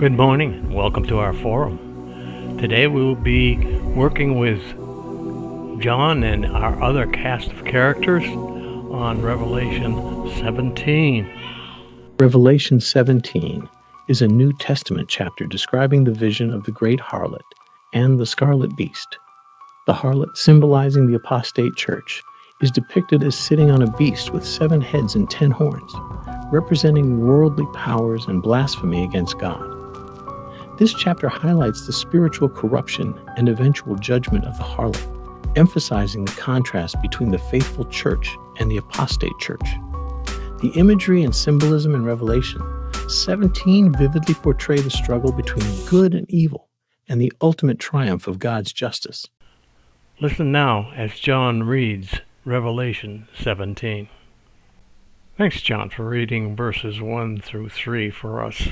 Good morning and welcome to our forum. Today we will be working with John and our other cast of characters on Revelation 17. Revelation 17 is a New Testament chapter describing the vision of the great harlot and the scarlet beast. The harlot, symbolizing the apostate church, is depicted as sitting on a beast with 7 heads and 10 horns, representing worldly powers and blasphemy against God. This chapter highlights the spiritual corruption and eventual judgment of the harlot, emphasizing the contrast between the faithful church and the apostate church. The imagery and symbolism in Revelation 17 vividly portray the struggle between good and evil and the ultimate triumph of God's justice. Listen now as John reads Revelation 17. Thanks, John, for reading verses 1 through 3 for us.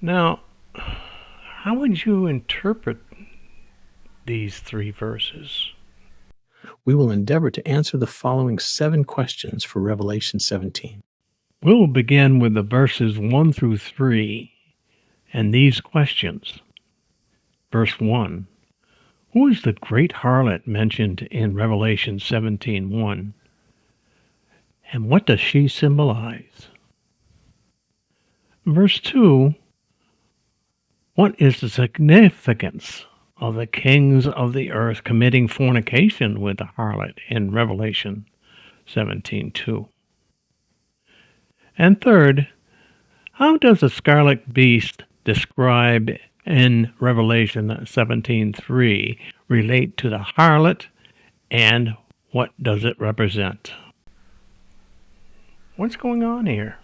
Now, how would you interpret these 3 verses? We will endeavor to answer the following 7 questions for Revelation 17. We will begin with the verses 1 through 3 and these questions. Verse 1. Who is the great harlot mentioned in Revelation 17:1? And what does she symbolize? Verse 2. What is the significance of the kings of the earth committing fornication with the harlot in Revelation 17:2? And third, how does the scarlet beast described in Revelation 17:3 relate to the harlot, and what does it represent? What's going on here?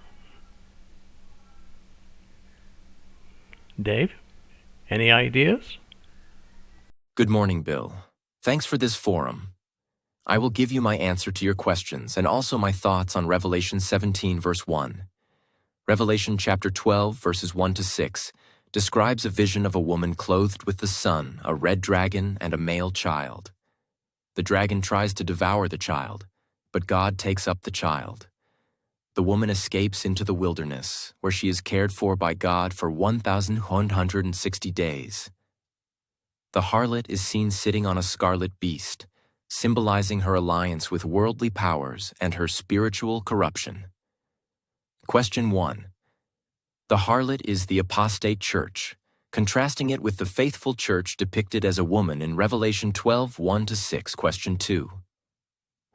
Dave, any ideas? Good morning, Bill. Thanks for this forum. I will give you my answer to your questions and also my thoughts on Revelation 17, verse 1. Revelation chapter 12, verses 1 to 6, describes a vision of a woman clothed with the sun, a red dragon, and a male child. The dragon tries to devour the child, but God takes up the child. The woman escapes into the wilderness, where she is cared for by God for 1,160 days. The harlot is seen sitting on a scarlet beast, symbolizing her alliance with worldly powers and her spiritual corruption. Question 1. The harlot is the apostate church, contrasting it with the faithful church depicted as a woman in Revelation 12, 1 to 6. Question 2.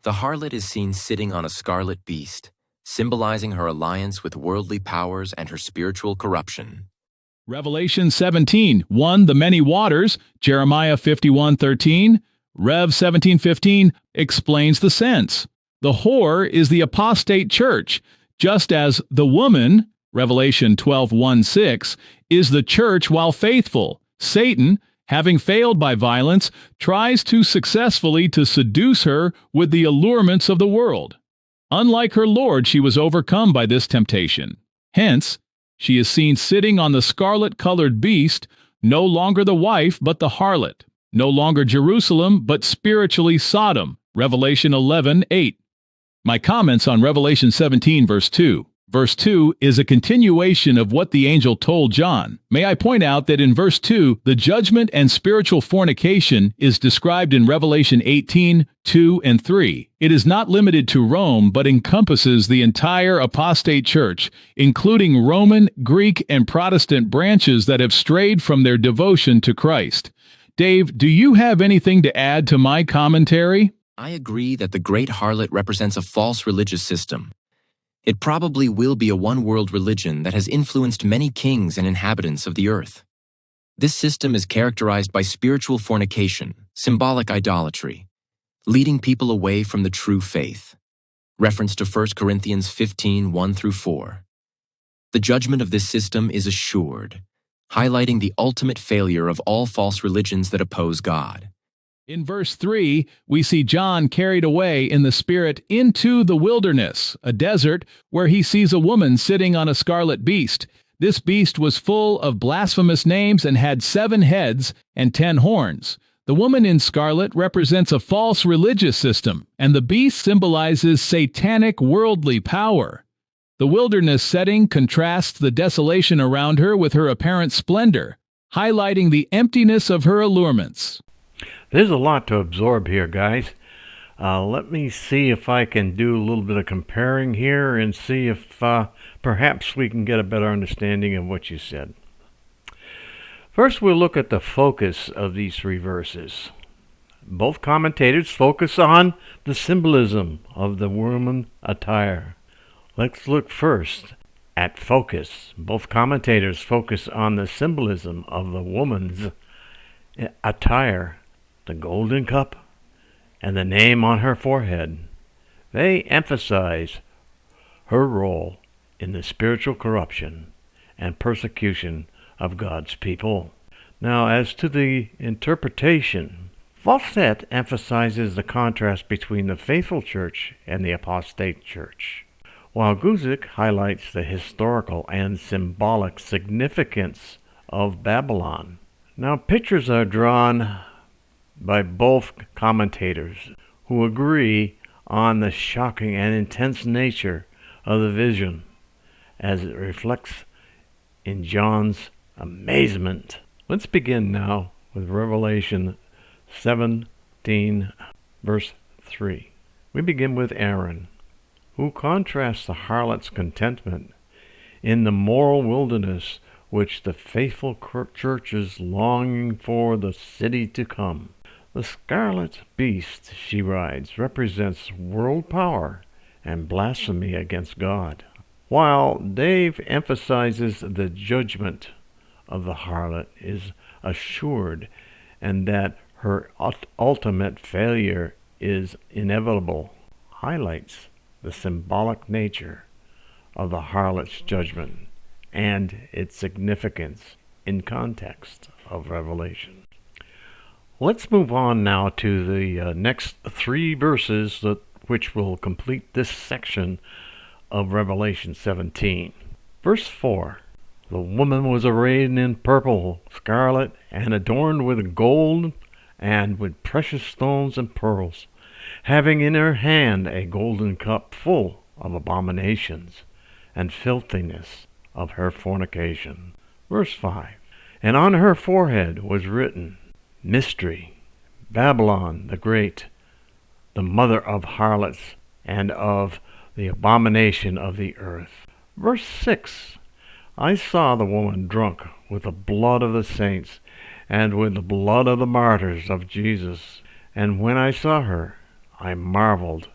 The harlot is seen sitting on a scarlet beast, symbolizing her alliance with worldly powers and her spiritual corruption. Revelation 17:1, the many waters, Jeremiah 51:13, Rev 17:15 explains the sense. The whore is the apostate church, just as the woman, Revelation 12:1-6, is the church while faithful. Satan, having failed by violence, tries to successfully to seduce her with the allurements of the world. Unlike her Lord, she was overcome by this temptation. Hence, she is seen sitting on the scarlet-colored beast, no longer the wife, but the harlot, no longer Jerusalem, but spiritually Sodom, Revelation 11:8. My comments on Revelation 17, verse 2. Verse 2 is a continuation of what the angel told John. May I point out that in verse 2, the judgment and spiritual fornication is described in Revelation 18:2 and 3. It is not limited to Rome, but encompasses the entire apostate church, including Roman, Greek, and Protestant branches that have strayed from their devotion to Christ. Dave, do you have anything to add to my commentary? I agree that the great harlot represents a false religious system. It probably will be a one-world religion that has influenced many kings and inhabitants of the earth. This system is characterized by spiritual fornication, symbolic idolatry, leading people away from the true faith. Reference to 1 Corinthians 15:1-4. The judgment of this system is assured, highlighting the ultimate failure of all false religions that oppose God. In verse 3, we see John carried away in the Spirit into the wilderness, a desert, where he sees a woman sitting on a scarlet beast. This beast was full of blasphemous names and had 7 heads and 10 horns. The woman in scarlet represents a false religious system, and the beast symbolizes satanic worldly power. The wilderness setting contrasts the desolation around her with her apparent splendor, highlighting the emptiness of her allurements. There's a lot to absorb here, guys. Let me see if I can do a little bit of comparing here and see if perhaps we can get a better understanding of what you said. First, we'll look at the focus of these three verses. Both commentators focus on the symbolism of the woman attire. Let's look first at focus. Both commentators focus on the symbolism of the woman's attire, the golden cup, and the name on her forehead. They emphasize her role in the spiritual corruption and persecution of God's people. Now, as to the interpretation, Fawcett emphasizes the contrast between the faithful church and the apostate church, while Guzik highlights the historical and symbolic significance of Babylon. Now, pictures are drawn by both commentators, who agree on the shocking and intense nature of the vision as it reflects in John's amazement. Let's begin now with Revelation 17, verse 3. We begin with Aaron, who contrasts the harlot's contentment in the moral wilderness which the faithful church is longing for the city to come. The scarlet beast she rides represents world power and blasphemy against God, while Dave emphasizes the judgment of the harlot is assured and that her ultimate failure is inevitable, highlights the symbolic nature of the harlot's judgment and its significance in context of Revelation. Let's move on now to the next three verses which will complete this section of Revelation 17. Verse 4. The woman was arrayed in purple, scarlet, and adorned with gold and with precious stones and pearls, having in her hand a golden cup full of abominations and filthiness of her fornication. Verse 5. And on her forehead was written, Mystery, Babylon the Great, the mother of harlots and of the abomination of the earth. Verse 6. I saw the woman drunk with the blood of the saints and with the blood of the martyrs of Jesus. And when I saw her, I marveled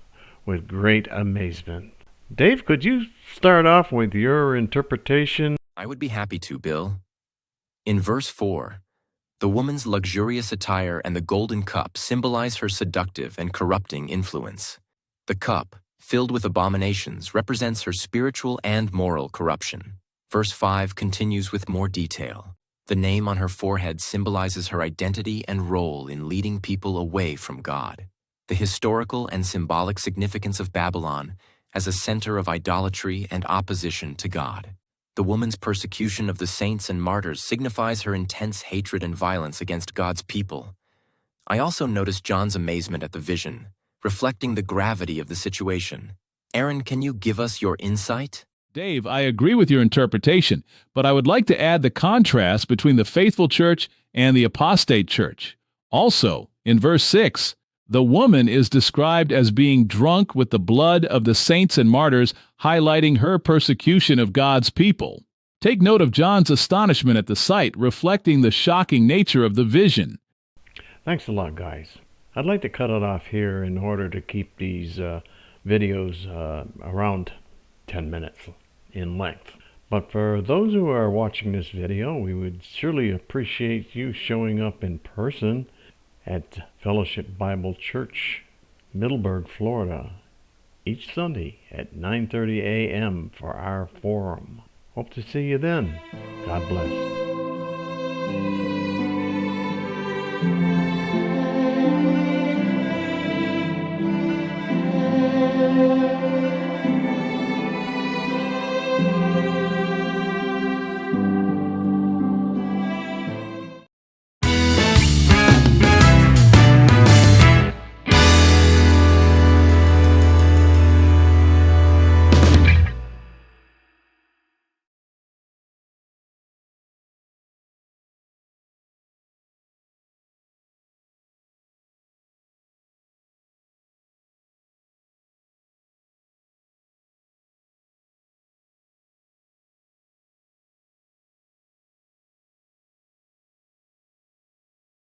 with great amazement. Dave, could you start off with your interpretation? I would be happy to, Bill. In verse 4, the woman's luxurious attire and the golden cup symbolize her seductive and corrupting influence. The cup, filled with abominations, represents her spiritual and moral corruption. Verse 5 continues with more detail. The name on her forehead symbolizes her identity and role in leading people away from God. The historical and symbolic significance of Babylon as a center of idolatry and opposition to God. The woman's persecution of the saints and martyrs signifies her intense hatred and violence against God's people. I also noticed John's amazement at the vision, reflecting the gravity of the situation. Aaron, can you give us your insight? Dave, I agree with your interpretation, but I would like to add the contrast between the faithful church and the apostate church. Also, in verse 6, the woman is described as being drunk with the blood of the saints and martyrs, highlighting her persecution of God's people. Take note of John's astonishment at the sight, reflecting the shocking nature of the vision. Thanks a lot, guys. I'd like to cut it off here in order to keep these videos around 10 minutes in length. But for those who are watching this video, we would surely appreciate you showing up in person at Fellowship Bible Church, Middleburg, Florida, each Sunday at 9:30 a.m. for our forum. Hope to see you then. God bless.